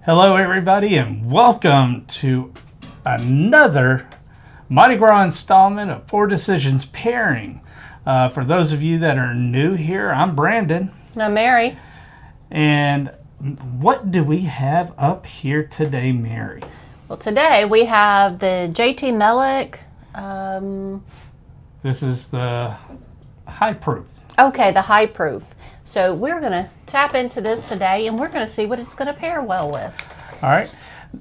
Hello, everybody, and welcome to another Mardi Gras installment of Four Decisions Pairing. For those of you that are new here, I'm Brandon. I'm Mary. And what do we have up here today, Mary? Well, today we have the JT Meleck. This is the high proof. Okay, the high proof. So we're going to tap into this today, and we're going to see what it's going to pair well with. All right.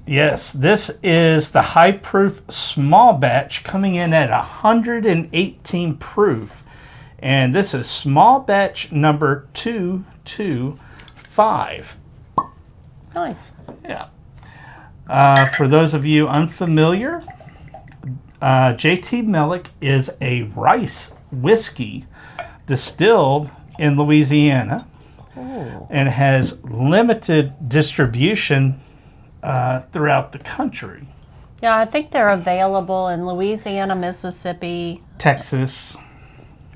Yes, this is the high proof small batch coming in at 118 proof. And this is small batch number 225. Nice. Yeah. For those of you unfamiliar, JT Meleck is a rice whiskey distilled in Louisiana. Ooh. And has limited distribution throughout the country. Yeah, I think they're available in Louisiana, Mississippi, Texas.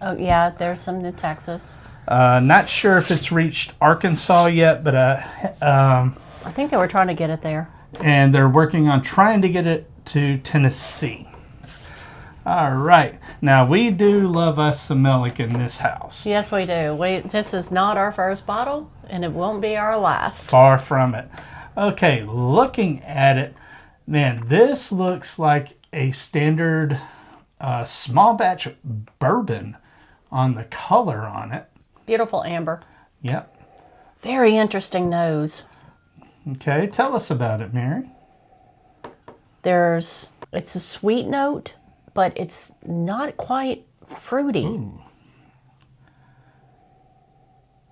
Oh, yeah, there's some in Texas. Not sure if it's reached Arkansas yet, but I think they were trying to get it there. And they're working on trying to get it to Tennessee. All right. Now, we do love us some Meleck in this house. Yes, we do. This is not our first bottle, and it won't be our last. Far from it. Okay, looking at it, man, this looks like a standard small batch bourbon on the color on it. Beautiful amber. Yep. Very interesting nose. Okay, tell us about it, Mary. It's a sweet note, but it's not quite fruity. Ooh.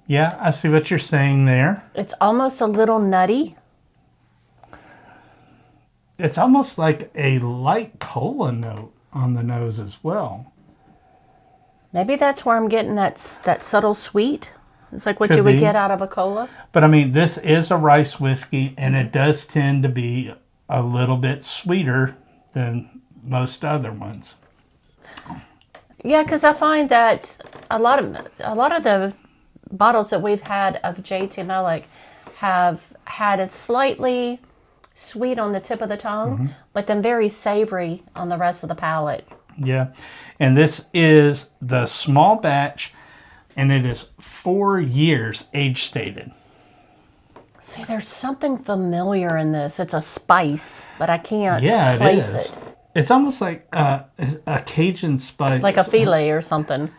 Yeah, I see what you're saying there. It's almost a little nutty. It's almost like a light cola note on the nose as well. Maybe that's where I'm getting that subtle sweet. It's like what Could you would be. get out of a cola. But I mean, this is a rice whiskey, and it does tend to be a little bit sweeter than most other ones. Yeah, because I find that a lot of the bottles that we've had of JT Meleck have had it slightly sweet on the tip of the tongue, but then very savory on the rest of the palate. Yeah, and this is the small batch, and it is 4 years age stated. See, there's something familiar in this. It's a spice, but I can't Yeah, place it is. it. It's almost like a Cajun spice. Like a filet or something.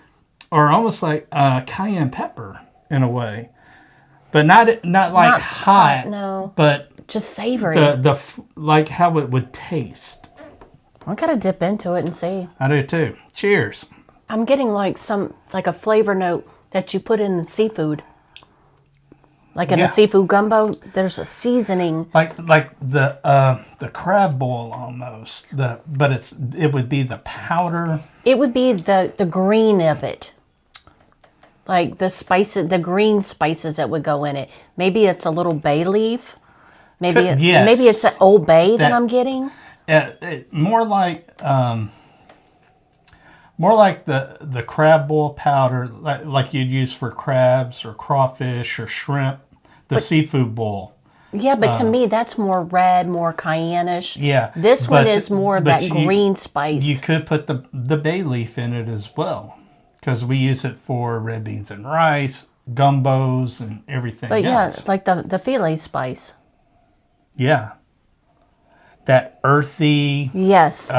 Or almost like cayenne pepper in a way. But not like hot, no. but Just savory. the like how it would taste. I gotta dip into it and see. I do too. Cheers. I'm getting like a flavor note that you put in the seafood. Like in a seafood gumbo, there's a seasoning. Like the crab boil almost. But it would be the powder. It would be the green of it. Like the spices, the green spices that would go in it. Maybe it's a little bay leaf. Maybe it's an Old Bay that I'm getting. More like the crab boil powder, like you'd use for crabs or crawfish or shrimp. The seafood boil. Yeah, but to me, that's more red, more cayenne-ish. Yeah. This one is more that green spice. You could put the bay leaf in it as well, because we use it for red beans and rice, gumbos, and everything else. But yeah, like the filet spice. Yeah. That earthy. Yes.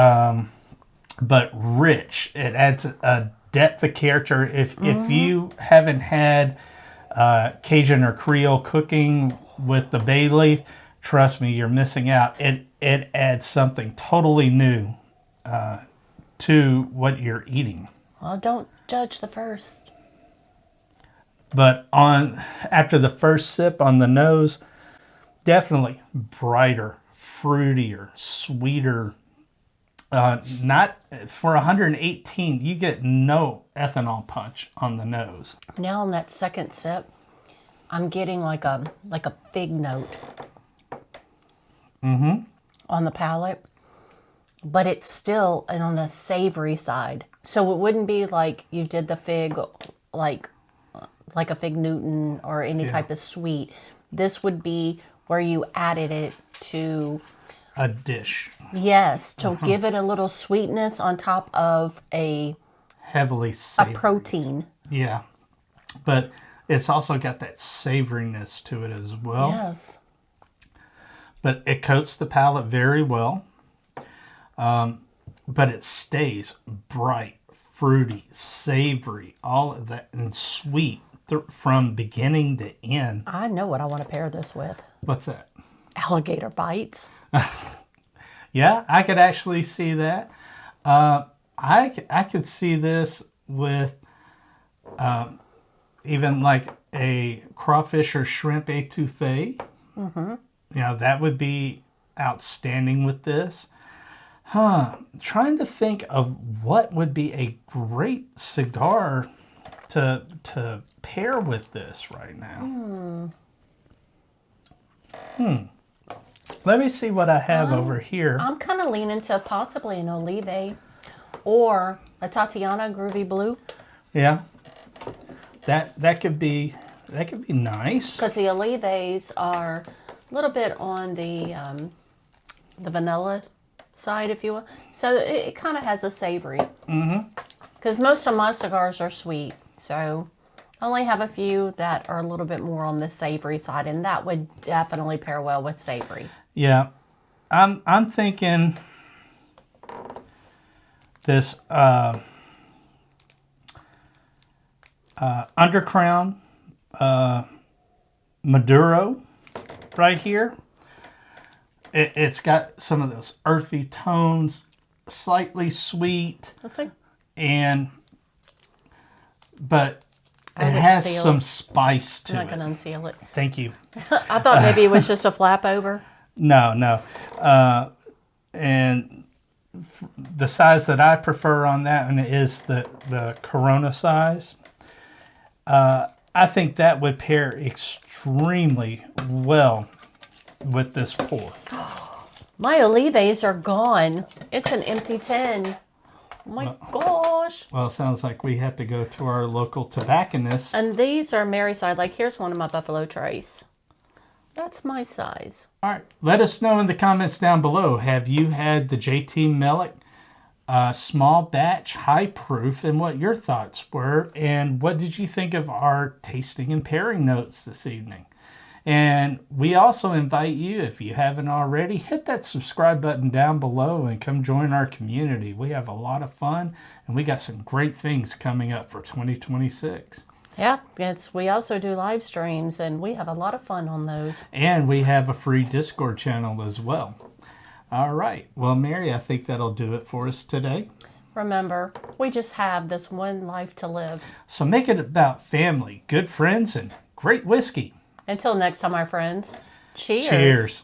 But rich. It adds a depth of character. If you haven't had Cajun or Creole cooking with the bay leaf, trust me, you're missing out. It adds something totally new to what you're eating. Well, don't judge the first. But after the first sip on the nose, definitely brighter, fruitier, sweeter. Not for 118, you get no ethanol punch on the nose. Now on that second sip, I'm getting like a fig note. On the palate, but it's still on the savory side. So it wouldn't be like you did the fig, like a fig Newton or any type of sweet. This would be where you added it to, A dish. yes, to give it a little sweetness on top of a Heavily savory. protein. Yeah. But it's also got that savoriness to it as well. Yes. But it coats the palate very well. But it stays bright, fruity, savory, all of that, and sweet from beginning to end. I know what I want to pair this with. What's that? Alligator bites. Yeah, I could actually see that. I could see this with even like a crawfish or shrimp etouffee. Mm-hmm. You know, that would be outstanding with this. Trying to think of what would be a great cigar to pair with this right now. Let me see what I have over here. I'm kind of leaning to possibly an Olive or a Tatiana Groovy Blue. Yeah, that could be nice. Because the Olives are a little bit on the vanilla side, if you will. So it kind of has a savory. Because most of my cigars are sweet, so I only have a few that are a little bit more on the savory side, and that would definitely pair well with savory. Yeah, I'm thinking this Undercrown Maduro right here. It's got some of those earthy tones, slightly sweet, Let's see. but it has some spice to it. I'm not going to unseal it. Thank you. I thought maybe it was just a flap over. No. And the size that I prefer on that one is the Corona size. I think that would pair extremely well with this pour. My Olives are gone. It's an empty tin. Oh my gosh. Well, it sounds like we have to go to our local tobacconist. And these are Mary side. Like, here's one of my Buffalo Trace. That's my size. All right. Let us know in the comments down below. Have you had the JT Meleck small batch high proof, and what your thoughts were? And what did you think of our tasting and pairing notes this evening? And we also invite you, if you haven't already, hit that subscribe button down below and come join our community. We have a lot of fun, and we got some great things coming up for 2026. Yeah, we also do live streams, and we have a lot of fun on those. And we have a free Discord channel as well. All right. Well, Mary, I think that'll do it for us today. Remember, we just have this one life to live. So make it about family, good friends, and great whiskey. Until next time, my friends, cheers. Cheers.